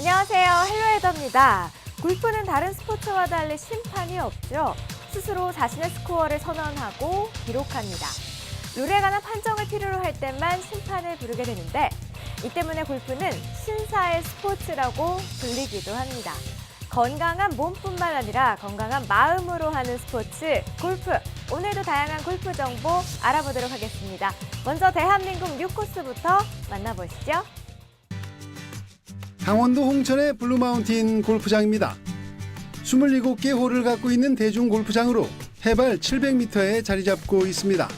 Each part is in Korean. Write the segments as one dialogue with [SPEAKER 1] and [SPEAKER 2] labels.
[SPEAKER 1] 안녕하세요. 헬로헤더입니다. 골프는 다른 스포츠와 달리 심판이 없죠. 스스로 자신의 스코어를 선언하고 기록합니다. 룰에 관한 판정을 필요로 할 때만 심판을 부르게 되는데 이 때문에 골프는 신사의 스포츠라고 불리기도 합니다. 건강한 몸뿐만 아니라 건강한 마음으로 하는 스포츠, 골프. 오늘도 다양한 골프 정보 알아보도록 하겠습니다. 먼저 대한민국 6코스부터 만나보시죠.
[SPEAKER 2] 강원도 홍천의 블루마운틴 골프장입니다. 27개 홀을 갖고 있는 대중 골프장으로 해발 700m에 자리 잡고 있습니다.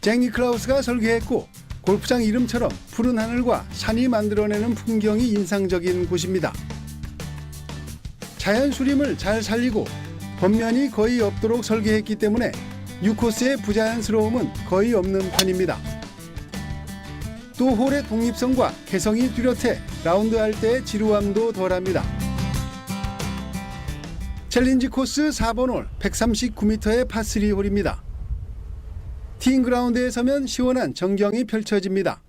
[SPEAKER 2] 잭 니클라우스가 설계했고 골프장 이름처럼 푸른 하늘과 산이 만들어내는 풍경이 인상적인 곳입니다. 자연 수림을 잘 살리고 겉면이 거의 없도록 설계했기 때문에 6코스의 부자연스러움은 거의 없는 편입니다. 또 홀의 독립성과 개성이 뚜렷해 라운드할 때의 지루함도 덜합니다. 챌린지 코스 4번 홀 139m의 파3 홀입니다. 티잉 그라운드에 서면 시원한 전경이 펼쳐집니다.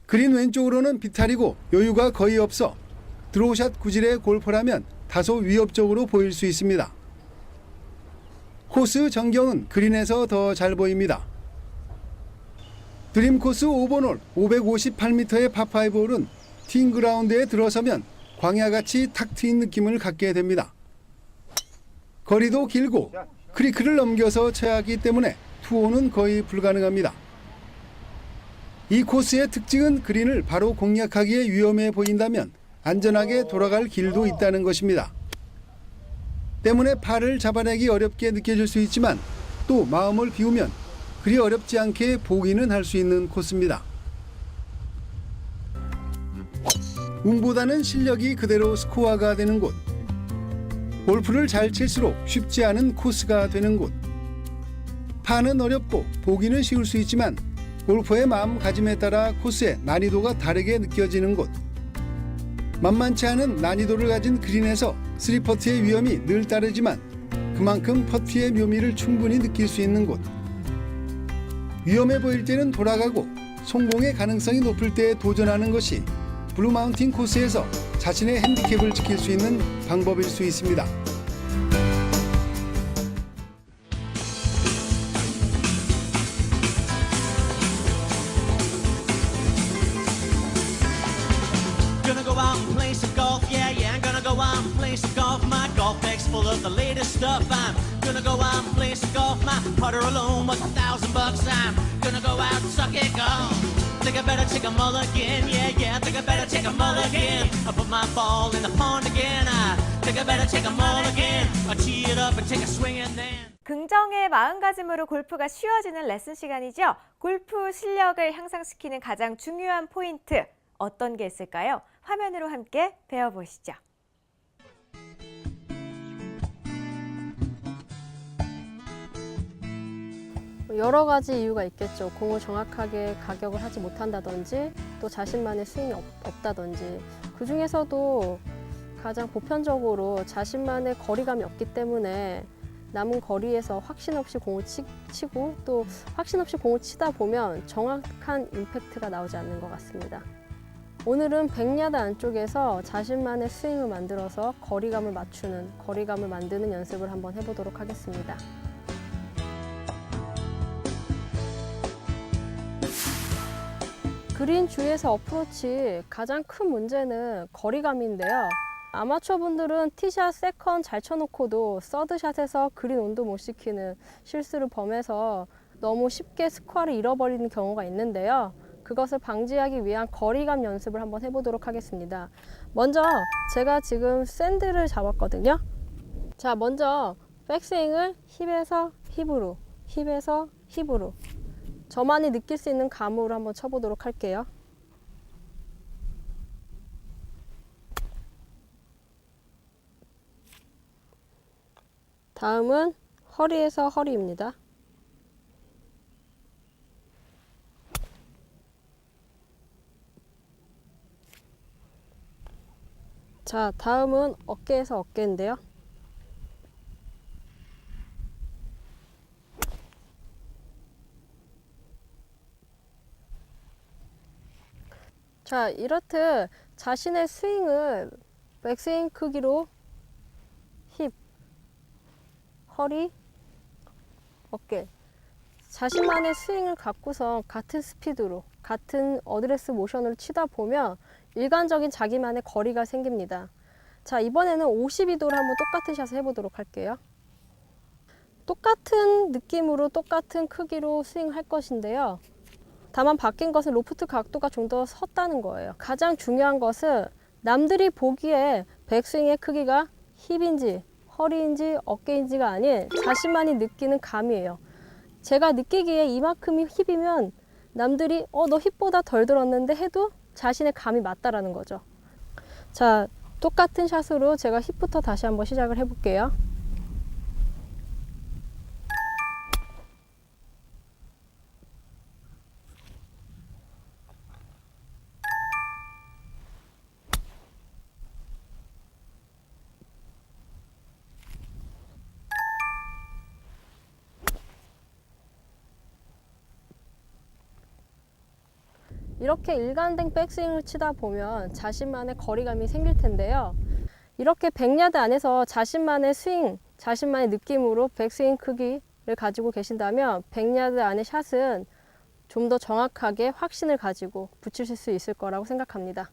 [SPEAKER 2] 그린 왼쪽으로는 비탈이고 여유가 거의 없어 드로우샷 구질의 골퍼라면 다소 위협적으로 보일 수 있습니다. 코스 전경은 그린에서 더 잘 보입니다. 드림 코스 5번 홀 558m의 파5 홀은 티잉 그라운드에 들어서면 광야같이 탁 트인 느낌을 갖게 됩니다. 거리도 길고 크리크를 넘겨서 쳐야 하기 때문에 투혼은 거의 불가능합니다. 이 코스의 특징은 그린을 바로 공략하기에 위험해 보인다면 안전하게 돌아갈 길도 있다는 것입니다. 때문에 파를 잡아내기 어렵게 느껴질 수 있지만 또 마음을 비우면 그리 어렵지 않게 보기는 할 수 있는 코스입니다. 운보다는 실력이 그대로 스코어가 되는 곳. 골프를 잘 칠수록 쉽지 않은 코스가 되는 곳. 파는 어렵고 보기는 쉬울 수 있지만 골퍼의 마음가짐에 따라 코스의 난이도가 다르게 느껴지는 곳. 만만치 않은 난이도를 가진 그린에서 3퍼트의 위험이 늘 따르지만 그만큼 퍼트의 묘미를 충분히 느낄 수 있는 곳. 위험해 보일 때는 돌아가고 성공의 가능성이 높을 때 도전하는 것이 블루마운틴 코스에서 자신의 핸디캡을 지킬 수 있는 방법일 수 있습니다.
[SPEAKER 3] Gonna go out and play some golf, yeah, I'm gonna go out and play some golf. My golf bag's full of the latest stuff. I'm gonna go out and play some golf. My putter alone was $1,000. I'm gonna go out and suck it, go. Think I better take a mulligan, yeah, think I better take a mulligan. I put my ball in the pond again. I think I better take a mulligan. I tee it up and take a swing and then.
[SPEAKER 1] 긍정의 마음가짐으로 골프가 쉬워지는 레슨 시간이죠. 골프 실력을 향상시키는 가장 중요한 포인트 어떤 게 있을까요? 화면으로 함께 배워보시죠.
[SPEAKER 4] 여러 가지 이유가 있겠죠. 공을 정확하게 가격을 하지 못한다든지 또 자신만의 스윙이 없다든지 그 중에서도 가장 보편적으로 자신만의 거리감이 없기 때문에 남은 거리에서 확신 없이 공을 치고 또 확신 없이 공을 치다 보면 정확한 임팩트가 나오지 않는 것 같습니다. 오늘은 100야드 안쪽에서 자신만의 스윙을 만들어서 거리감을 만드는 연습을 한번 해보도록 하겠습니다. 그린 주위에서 어프로치 가장 큰 문제는 거리감인데요. 아마추어 분들은 티샷, 세컨 잘 쳐놓고도 서드샷에서 그린 온도 못 시키는 실수를 범해서 너무 쉽게 스코어를 잃어버리는 경우가 있는데요. 그것을 방지하기 위한 거리감 연습을 한번 해보도록 하겠습니다. 먼저 제가 지금 샌드를 잡았거든요. 자, 먼저 백스윙을 힙에서 힙으로, 힙에서 힙으로 저만이 느낄 수 있는 감으로 한번 쳐보도록 할게요. 다음은 허리에서 허리입니다. 자, 다음은 어깨에서 어깨인데요. 자, 이렇듯 자신의 스윙을 백스윙 크기로 힙, 허리, 어깨, 자신만의 스윙을 갖고서 같은 스피드로, 같은 어드레스 모션으로 치다 보면 일관적인 자기만의 거리가 생깁니다. 자, 이번에는 52도로 한번 똑같은 샷을 해보도록 할게요. 똑같은 느낌으로 똑같은 크기로 스윙할 것인데요. 다만 바뀐 것은 로프트 각도가 좀 더 섰다는 거예요. 가장 중요한 것은 남들이 보기에 백스윙의 크기가 힙인지 허리인지 어깨인지가 아닌 자신만이 느끼는 감이에요. 제가 느끼기에 이만큼이 힙이면 남들이 너 힙보다 덜 들었는데 해도 자신의 감이 맞다라는 거죠. 자, 똑같은 샷으로 제가 힙부터 다시 한번 시작을 해볼게요. 이렇게 일관된 백스윙을 치다 보면 자신만의 거리감이 생길 텐데요. 이렇게 100야드 안에서 자신만의 스윙, 자신만의 느낌으로 백스윙 크기를 가지고 계신다면 100야드 안의 샷은 좀 더 정확하게 확신을 가지고 붙이실 수 있을 거라고 생각합니다.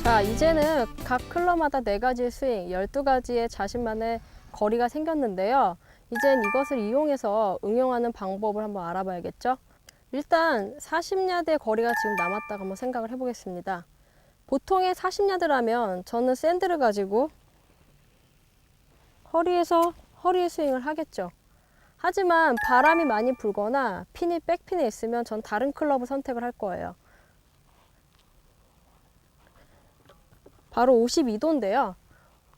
[SPEAKER 4] 자, 이제는 각 클럽마다 4가지의 스윙, 12가지의 자신만의 거리가 생겼는데요. 이젠 이것을 이용해서 응용하는 방법을 한번 알아봐야겠죠? 일단 40야드의 거리가 지금 남았다고 한번 생각을 해보겠습니다. 보통의 40야드라면 저는 샌드를 가지고 허리에 스윙을 하겠죠. 하지만 바람이 많이 불거나 핀이 백핀에 있으면 전 다른 클럽을 선택을 할 거예요. 바로 52도인데요.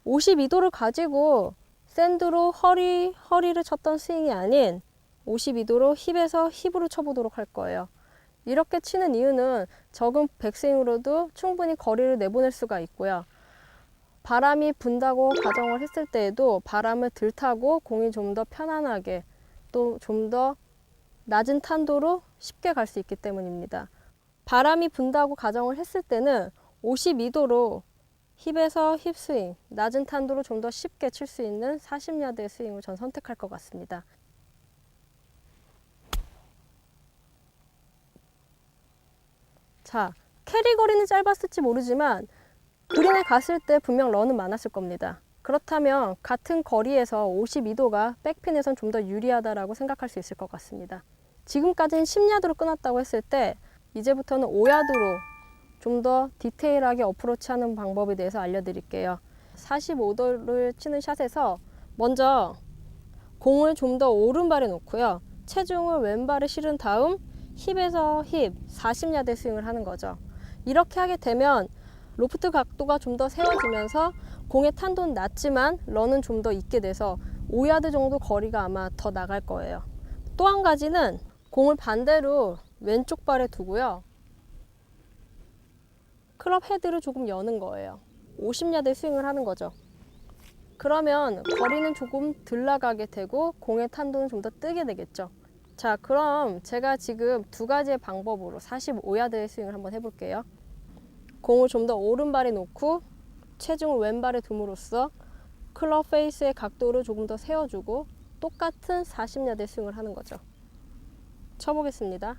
[SPEAKER 4] 52도를 가지고 샌드로 허리를 쳤던 스윙이 아닌 52도로 힙에서 힙으로 쳐보도록 할 거예요. 이렇게 치는 이유는 적은 백스윙으로도 충분히 거리를 내보낼 수가 있고요. 바람이 분다고 가정을 했을 때에도 바람을 덜 타고 공이 좀 더 편안하게 또 좀 더 낮은 탄도로 쉽게 갈 수 있기 때문입니다. 바람이 분다고 가정을 했을 때는 52도로 힙에서 힙 스윙, 낮은 탄도로 좀 더 쉽게 칠 수 있는 40야드의 스윙을 전 선택할 것 같습니다. 자, 캐리 거리는 짧았을지 모르지만 그린에 갔을 때 분명 런은 많았을 겁니다. 그렇다면 같은 거리에서 52도가 백핀에선 좀 더 유리하다라고 생각할 수 있을 것 같습니다. 지금까지는 10야드로 끊었다고 했을 때 이제부터는 5야드로 좀 더 디테일하게 어프로치하는 방법에 대해서 알려드릴게요. 45도를 치는 샷에서 먼저 공을 좀 더 오른발에 놓고요. 체중을 왼발에 실은 다음 힙에서 힙 40야드 스윙을 하는 거죠. 이렇게 하게 되면 로프트 각도가 좀 더 세워지면서 공의 탄도는 낮지만 런은 좀 더 있게 돼서 5야드 정도 거리가 아마 더 나갈 거예요. 또 한 가지는 공을 반대로 왼쪽 발에 두고요. 클럽 헤드를 조금 여는 거예요. 50야드 스윙을 하는 거죠. 그러면 거리는 조금 덜 나가게 되고 공의 탄도는 좀 더 뜨게 되겠죠. 자, 그럼 제가 지금 2가지의 방법으로 45야드의 스윙을 한번 해볼게요. 공을 좀 더 오른발에 놓고 체중을 왼발에 둠으로써 클럽 페이스의 각도를 조금 더 세워주고 똑같은 40야드 스윙을 하는 거죠. 쳐보겠습니다.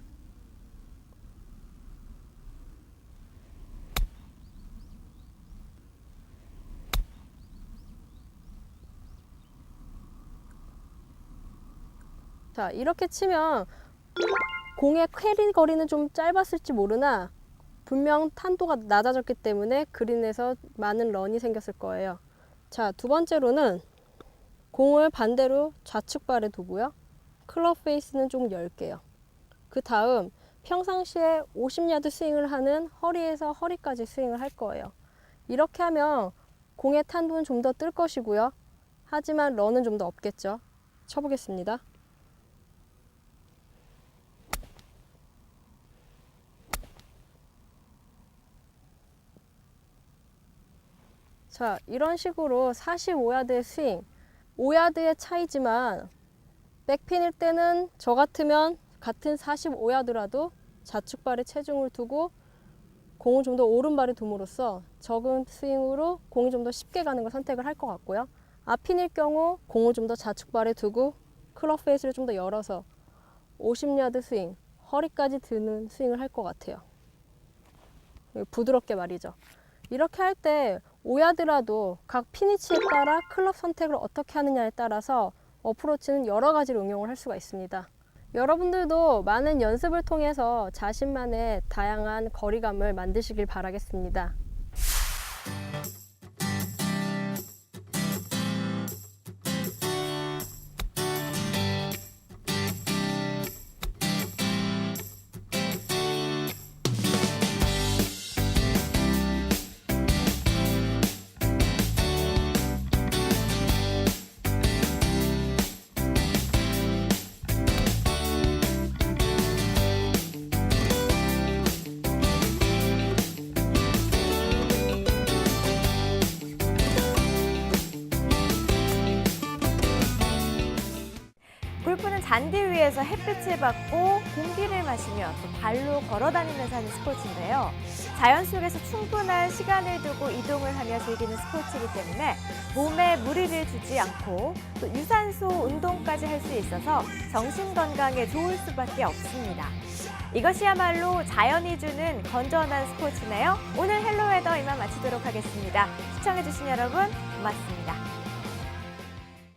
[SPEAKER 4] 자, 이렇게 치면 공의 캐리 거리는 좀 짧았을지 모르나 분명 탄도가 낮아졌기 때문에 그린에서 많은 런이 생겼을 거예요. 자, 2번째로는 공을 반대로 좌측 발에 두고요. 클럽 페이스는 좀 열게요. 그 다음 평상시에 50야드 스윙을 하는 허리에서 허리까지 스윙을 할 거예요. 이렇게 하면 공의 탄도는 좀 더 뜰 것이고요. 하지만 런은 좀 더 없겠죠. 쳐보겠습니다. 자, 이런 식으로 45야드의 스윙, 5야드의 차이지만 백핀일 때는 저 같으면 같은 45야드라도 좌측발에 체중을 두고 공을 좀 더 오른발에 둠으로써 적은 스윙으로 공이 좀 더 쉽게 가는 걸 선택을 할 것 같고요. 앞핀일 경우 공을 좀 더 좌측발에 두고 클럽 페이스를 좀 더 열어서 50야드 스윙, 허리까지 드는 스윙을 할 것 같아요. 부드럽게 말이죠. 이렇게 할 때 5야드라도 각 피니치에 따라 클럽 선택을 어떻게 하느냐에 따라서 어프로치는 여러 가지로 응용을 할 수가 있습니다. 여러분들도 많은 연습을 통해서 자신만의 다양한 거리감을 만드시길 바라겠습니다.
[SPEAKER 1] 골프는 잔디 위에서 햇빛을 받고 공기를 마시며 또 발로 걸어다니면서 하는 스포츠인데요. 자연 속에서 충분한 시간을 두고 이동을 하며 즐기는 스포츠이기 때문에 몸에 무리를 주지 않고 또 유산소 운동까지 할 수 있어서 정신 건강에 좋을 수밖에 없습니다. 이것이야말로 자연이 주는 건전한 스포츠네요. 오늘 헬로웨더 이만 마치도록 하겠습니다. 시청해주신 여러분 고맙습니다.